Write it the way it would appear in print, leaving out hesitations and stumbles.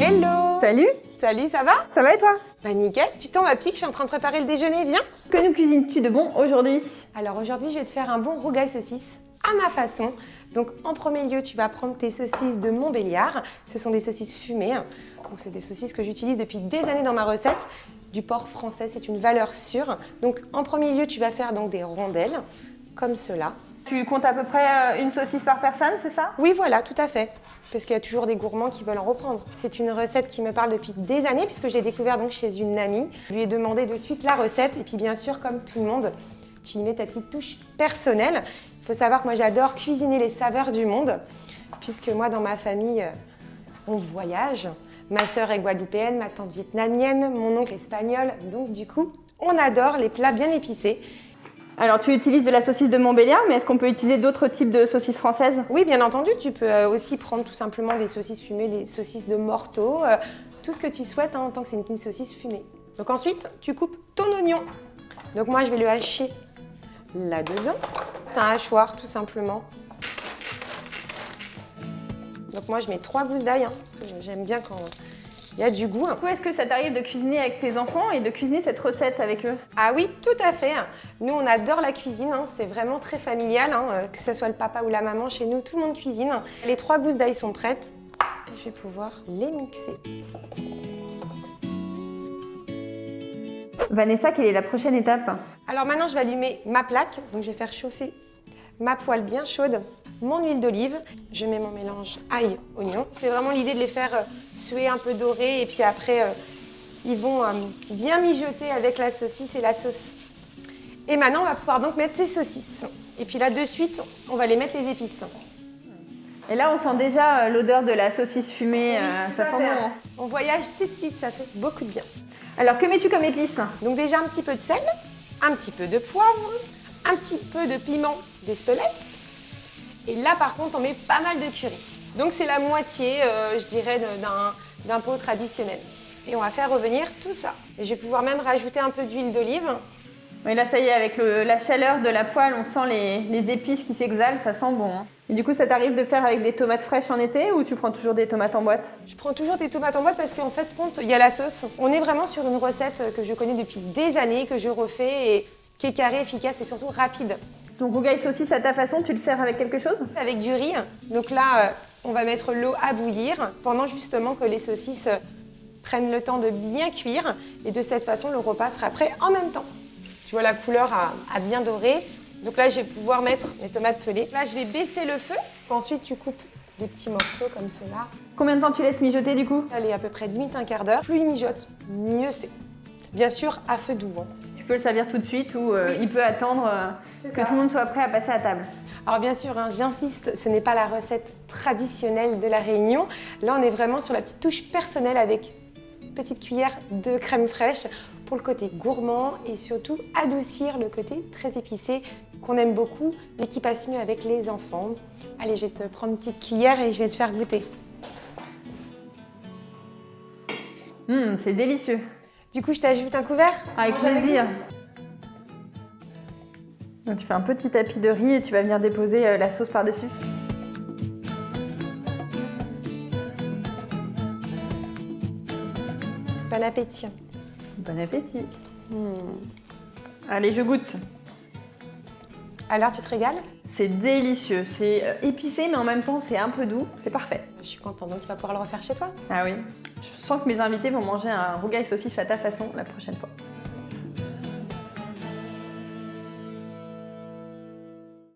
Hello! Salut! Salut, ça va? Ça va et toi? Bah nickel, tu tombes à pic, je suis en train de préparer le déjeuner, viens! Que nous cuisines-tu de bon aujourd'hui? Alors aujourd'hui, je vais te faire un bon rougail saucisse à ma façon. Donc en premier lieu, tu vas prendre tes saucisses de Montbéliard. Ce sont des saucisses fumées. Donc c'est des saucisses que j'utilise depuis des années dans ma recette. Du porc français, c'est une valeur sûre. Donc en premier lieu, tu vas faire donc des rondelles, comme cela. Tu comptes à peu près une saucisse par personne, c'est ça? Oui, voilà, tout à fait. Parce qu'il y a toujours des gourmands qui veulent en reprendre. C'est une recette qui me parle depuis des années, puisque je l'ai découvert donc chez une amie. Je lui ai demandé de suite la recette, et puis bien sûr, comme tout le monde, tu y mets ta petite touche personnelle. Il faut savoir que moi, j'adore cuisiner les saveurs du monde, puisque moi, dans ma famille, on voyage. Ma sœur est guadeloupéenne, ma tante vietnamienne, mon oncle espagnol. Donc du coup, on adore les plats bien épicés. Alors tu utilises de la saucisse de Montbéliard, mais est-ce qu'on peut utiliser d'autres types de saucisses françaises? Oui, bien entendu, tu peux aussi prendre tout simplement des saucisses fumées, des saucisses de morteau, tout ce que tu souhaites en tant que c'est une saucisse fumée. Donc ensuite, tu coupes ton oignon. Donc moi, je vais le hacher là-dedans. C'est un hachoir, tout simplement. Donc moi, je mets 3 gousses d'ail, parce que j'aime bien quand il y a du goût. Où est-ce que ça t'arrive de cuisiner avec tes enfants et de cuisiner cette recette avec eux? Ah oui, tout à fait. Nous, on adore la cuisine, c'est vraiment très familial, que ce soit le papa ou la maman, chez nous, tout le monde cuisine. Les 3 gousses d'ail sont prêtes. Je vais pouvoir les mixer. Vanessa, quelle est la prochaine étape? Alors maintenant, je vais allumer ma plaque. Donc, je vais faire chauffer ma poêle bien chaude, mon huile d'olive. Je mets mon mélange ail-oignon. C'est vraiment l'idée de les faire suer un peu dorés et puis après, ils vont bien mijoter avec la saucisse et la sauce. Et maintenant, on va pouvoir donc mettre ces saucisses. Et puis là, de suite, on va les mettre les épices. Et là, on sent déjà l'odeur de la saucisse fumée, ça sent bon. Hein. On voyage tout de suite, ça fait beaucoup de bien. Alors, que mets-tu comme épices? Donc déjà, un petit peu de sel, un petit peu de poivre, un petit peu de piment d'Espelette. Et là, par contre, on met pas mal de curry. Donc c'est la moitié, je dirais, d'un pot traditionnel. Et on va faire revenir tout ça. Et je vais pouvoir même rajouter un peu d'huile d'olive. Oui, là, ça y est, avec la chaleur de la poêle, on sent les épices qui s'exhalent, ça sent bon. Hein. Et du coup, ça t'arrive de faire avec des tomates fraîches en été ou tu prends toujours des tomates en boîte? Je prends toujours des tomates en boîte parce qu'en fait, il y a la sauce. On est vraiment sur une recette que je connais depuis des années, que je refais et qui est carrée, efficace et surtout rapide. Donc, rougail saucisse à ta façon, tu le sers avec quelque chose? Avec du riz. Donc là, on va mettre l'eau à bouillir pendant justement que les saucisses prennent le temps de bien cuire. Et de cette façon, le repas sera prêt en même temps. Tu vois, la couleur a bien doré. Donc là, je vais pouvoir mettre les tomates pelées. Là, je vais baisser le feu. Ensuite, tu coupes des petits morceaux comme cela. Combien de temps tu laisses mijoter du coup? Allez, à peu près 10 minutes, un quart d'heure. Plus il mijote, mieux c'est. Bien sûr, à feu doux. Tu peux le servir tout de suite ou il peut attendre que tout le monde soit prêt à passer à table. Alors bien sûr, j'insiste, ce n'est pas la recette traditionnelle de la Réunion. Là, on est vraiment sur la petite touche personnelle avec une petite cuillère de crème fraîche pour le côté gourmand et surtout adoucir le côté très épicé qu'on aime beaucoup, mais qui passe mieux avec les enfants. Allez, je vais te prendre une petite cuillère et je vais te faire goûter. C'est délicieux. Du coup, je t'ajoute un couvert? Avec plaisir. Donc, tu fais un petit tapis de riz et tu vas venir déposer la sauce par-dessus. Bon appétit. Bon appétit. Allez, je goûte. Alors, tu te régales? C'est délicieux. C'est épicé, mais en même temps, c'est un peu doux. C'est parfait. Je suis contente, donc tu vas pouvoir le refaire chez toi. Ah oui. Je sens que mes invités vont manger un rougail saucisse à ta façon la prochaine fois.